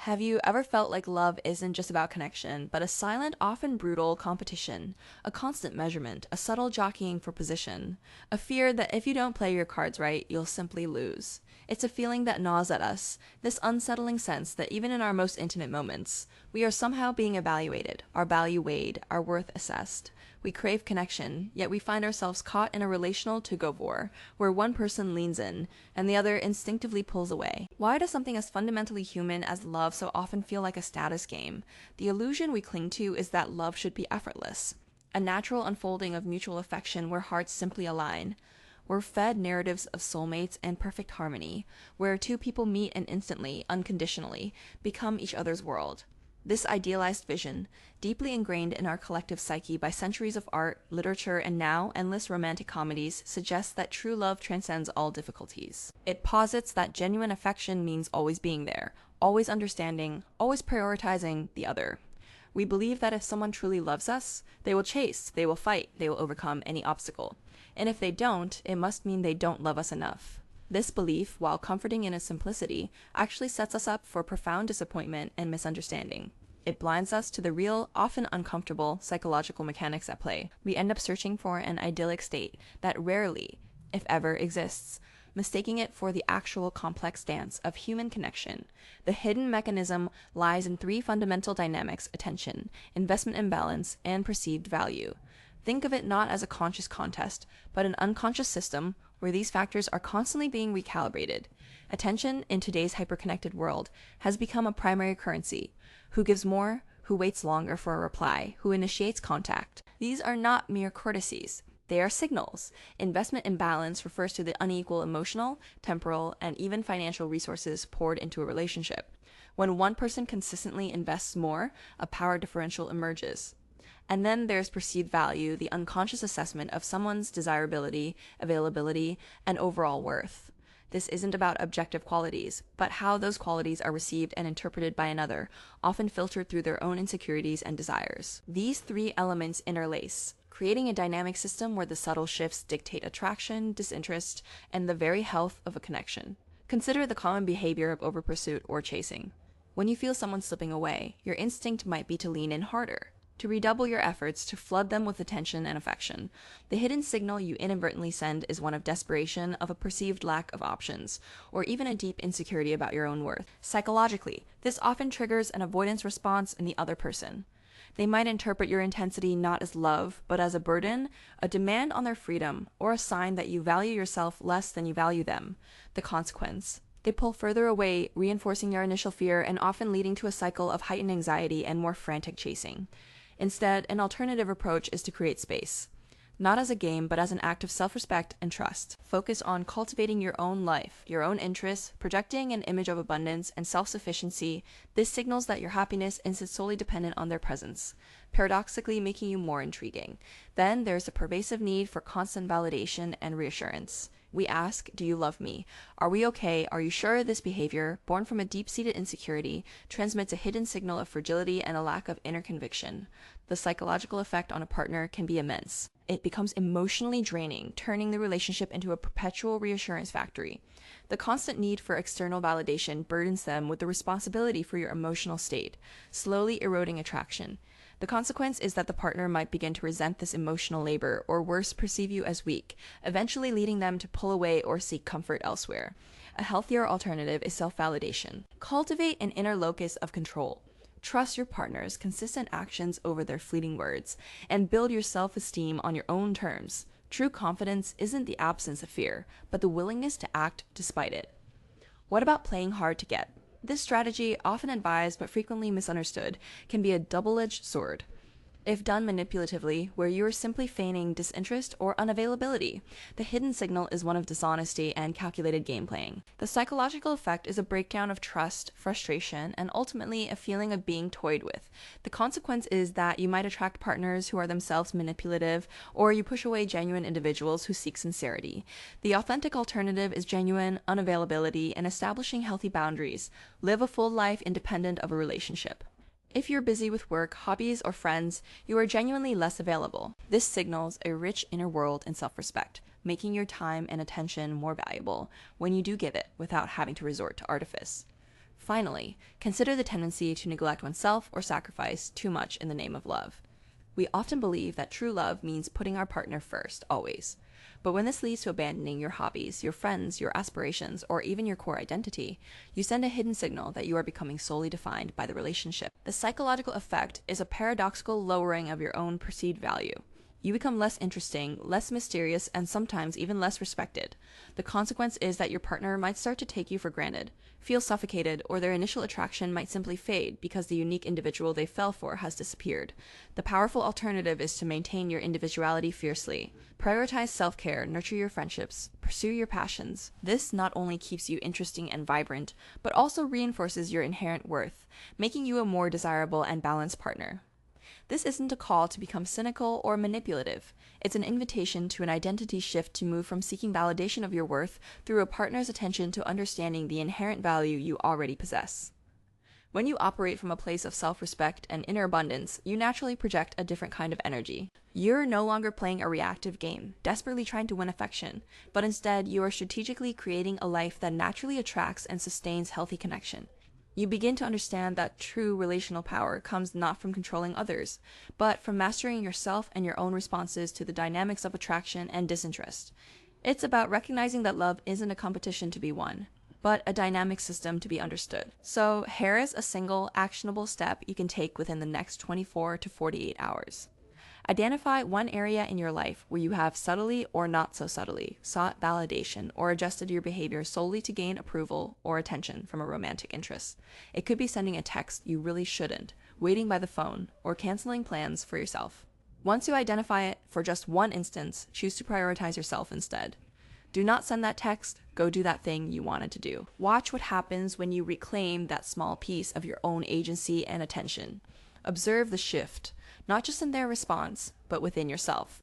Have you ever felt like love isn't just about connection, but a silent, often brutal competition, a constant measurement, a subtle jockeying for position, a fear that if you don't play your cards right, you'll simply lose? It's a feeling that gnaws at us, this unsettling sense that even in our most intimate moments, we are somehow being evaluated, our value weighed, our worth assessed. We crave connection, yet we find ourselves caught in a relational tug-of-war, where one person leans in and the other instinctively pulls away. Why does something as fundamentally human as love so often feel like a status game? The illusion we cling to is that love should be effortless, a natural unfolding of mutual affection where hearts simply align. We're fed narratives of soulmates and perfect harmony, where two people meet and instantly, unconditionally, become each other's world. This idealized vision, deeply ingrained in our collective psyche by centuries of art, literature, and now endless romantic comedies, suggests that true love transcends all difficulties. It posits that genuine affection means always being there, always understanding, always prioritizing the other. We believe that if someone truly loves us, they will chase, they will fight, they will overcome any obstacle. And if they don't, it must mean they don't love us enough. This belief, while comforting in its simplicity, actually sets us up for profound disappointment and misunderstanding. It blinds us to the real, often uncomfortable, psychological mechanics at play. We end up searching for an idyllic state that rarely, if ever, exists, mistaking it for the actual complex dance of human connection. The hidden mechanism lies in three fundamental dynamics: attention, investment imbalance, and perceived value. Think of it not as a conscious contest, but an unconscious system where these factors are constantly being recalibrated. Attention in today's hyperconnected world has become a primary currency. Who gives more? Who waits longer for a reply? Who initiates contact? These are not mere courtesies. They are signals. Investment imbalance refers to the unequal emotional, temporal, and even financial resources poured into a relationship. When one person consistently invests more, a power differential emerges. And then there's perceived value, the unconscious assessment of someone's desirability, availability, and overall worth. This isn't about objective qualities, but how those qualities are received and interpreted by another, often filtered through their own insecurities and desires. These three elements interlace, creating a dynamic system where the subtle shifts dictate attraction, disinterest, and the very health of a connection. Consider the common behavior of overpursuit or chasing. When you feel someone slipping away, your instinct might be to lean in harder, to redouble your efforts to flood them with attention and affection. The hidden signal you inadvertently send is one of desperation, of a perceived lack of options, or even a deep insecurity about your own worth. Psychologically, this often triggers an avoidance response in the other person. They might interpret your intensity not as love, but as a burden, a demand on their freedom, or a sign that you value yourself less than you value them. The consequence: they pull further away, reinforcing your initial fear and often leading to a cycle of heightened anxiety and more frantic chasing. Instead, an alternative approach is to create space, not as a game, but as an act of self-respect and trust. Focus on cultivating your own life, your own interests, projecting an image of abundance and self-sufficiency. This signals that your happiness isn't solely dependent on their presence, paradoxically making you more intriguing. Then there's a pervasive need for constant validation and reassurance. We ask, do you love me? Are we okay? Are you sure? This behavior, born from a deep-seated insecurity, transmits a hidden signal of fragility and a lack of inner conviction. The psychological effect on a partner can be immense. It becomes emotionally draining, turning the relationship into a perpetual reassurance factory. The constant need for external validation burdens them with the responsibility for your emotional state, slowly eroding attraction. The consequence is that the partner might begin to resent this emotional labor, or worse, perceive you as weak, eventually leading them to pull away or seek comfort elsewhere. A healthier alternative is self-validation. Cultivate an inner locus of control. Trust your partner's consistent actions over their fleeting words, and build your self-esteem on your own terms. True confidence isn't the absence of fear, but the willingness to act despite it. What about playing hard to get? This strategy, often advised but frequently misunderstood, can be a double-edged sword. If done manipulatively, where you are simply feigning disinterest or unavailability, the hidden signal is one of dishonesty and calculated game playing. The psychological effect is a breakdown of trust, frustration, and ultimately a feeling of being toyed with. The consequence is that you might attract partners who are themselves manipulative, or you push away genuine individuals who seek sincerity. The authentic alternative is genuine unavailability and establishing healthy boundaries. Live a full life independent of a relationship. If you're busy with work, hobbies, or friends, you are genuinely less available. This signals a rich inner world and self-respect, making your time and attention more valuable when you do give it without having to resort to artifice. Finally, consider the tendency to neglect oneself or sacrifice too much in the name of love. We often believe that true love means putting our partner first, always. But when this leads to abandoning your hobbies, your friends, your aspirations, or even your core identity, you send a hidden signal that you are becoming solely defined by the relationship. The psychological effect is a paradoxical lowering of your own perceived value. You become less interesting, less mysterious, and sometimes even less respected. The consequence is that your partner might start to take you for granted, feel suffocated, or their initial attraction might simply fade because the unique individual they fell for has disappeared. The powerful alternative is to maintain your individuality fiercely. Prioritize self-care, nurture your friendships, pursue your passions. This not only keeps you interesting and vibrant, but also reinforces your inherent worth, making you a more desirable and balanced partner. This isn't a call to become cynical or manipulative. It's an invitation to an identity shift to move from seeking validation of your worth through a partner's attention to understanding the inherent value you already possess. When you operate from a place of self-respect and inner abundance, you naturally project a different kind of energy. You're no longer playing a reactive game, desperately trying to win affection, but instead you are strategically creating a life that naturally attracts and sustains healthy connection. You begin to understand that true relational power comes not from controlling others, but from mastering yourself and your own responses to the dynamics of attraction and disinterest. It's about recognizing that love isn't a competition to be won, but a dynamic system to be understood. So here is a single actionable step you can take within the next 24 to 48 hours. Identify one area in your life where you have subtly or not so subtly sought validation or adjusted your behavior solely to gain approval or attention from a romantic interest. It could be sending a text you really shouldn't, waiting by the phone, or canceling plans for yourself. Once you identify it for just one instance, choose to prioritize yourself instead. Do not send that text, go do that thing you wanted to do. Watch what happens when you reclaim that small piece of your own agency and attention. Observe the shift, not just in their response, but within yourself.